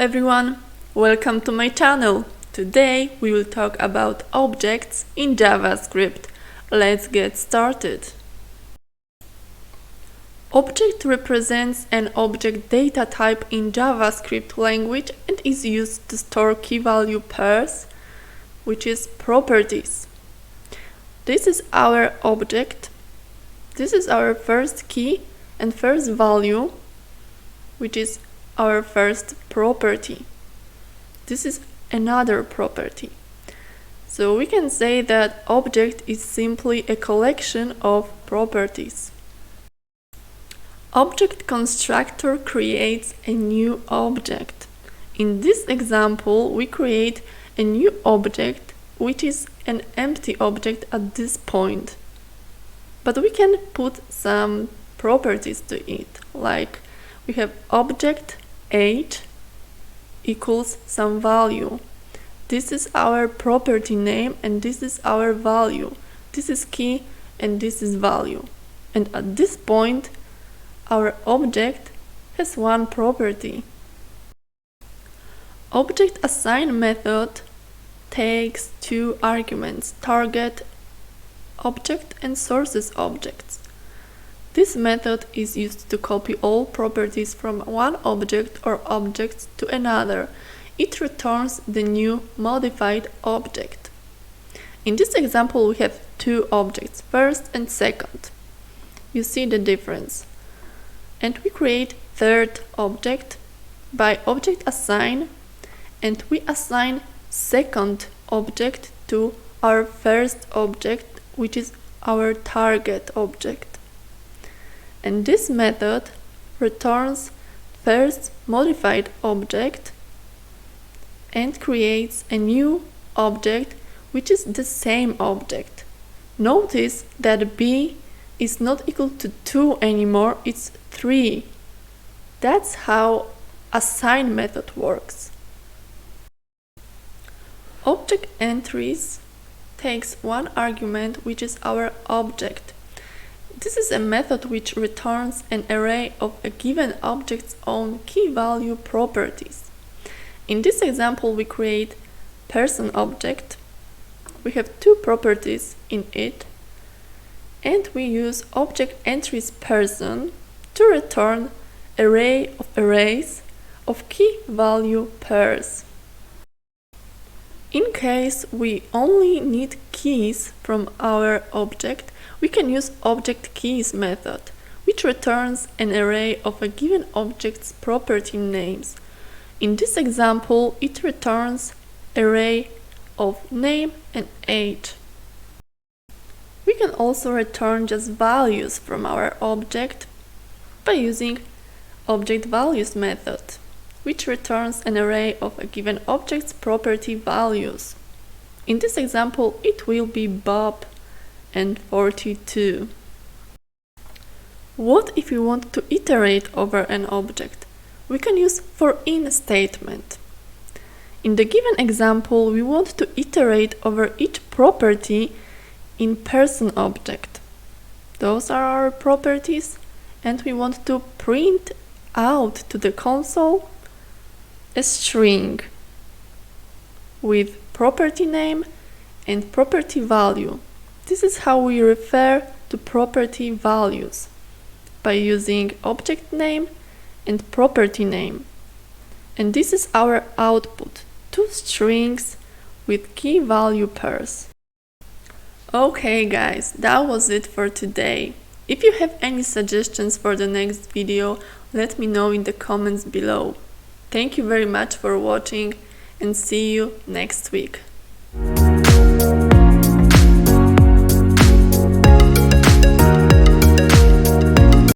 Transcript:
everyone, welcome to my channel. Today we will talk about objects in JavaScript. Let's get started. Object represents an object data type in JavaScript language and is used to store key value pairs, which is properties. This is our object. This is our first key and first value, which is our first property. This is another property. So we can say that object is simply a collection of properties. Object constructor creates a new object. In this example, we create a new object which is an empty object at this point. But we can put some properties to it, like we have object age equals some value. This is our property name and this is our value. This is key and this is value. And at this point, our object has one property. Object assign method takes two arguments, target object and sources objects. This method is used to copy all properties from one object or objects to another. It returns the new modified object. In this example, we have two objects, first and second. You see the difference. And we create third object by object assign, and we assign second object to our first object, which is our target object. And this method returns first modified object and creates a new object which is the same object. Notice that b is not equal to 2 anymore, it's 3. That's how assign method works. Object entries takes one argument which is our object. This is a method which returns an array of a given object's own key value properties. In this example, we create person object. We have two properties in it, and we use object entries person to return array of arrays of key value pairs. In case we only need keys from our object, we can use object keys method, which returns an array of a given object's property names. In this example, it returns array of name and age. We can also return just values from our object by using object values method, which returns an array of a given object's property values. In this example, it will be Bob and 42. What if we want to iterate over an object? We can use for-in statement. In the given example, we want to iterate over each property in person object. Those are our properties, and we want to print out to the console a string with property name and property value. This is how we refer to property values, by using object name and property name. And this is our output, two strings with key value pairs. Okay guys, that was it for today. If you have any suggestions for the next video, let me know in the comments below. Thank you very much for watching and see you next week.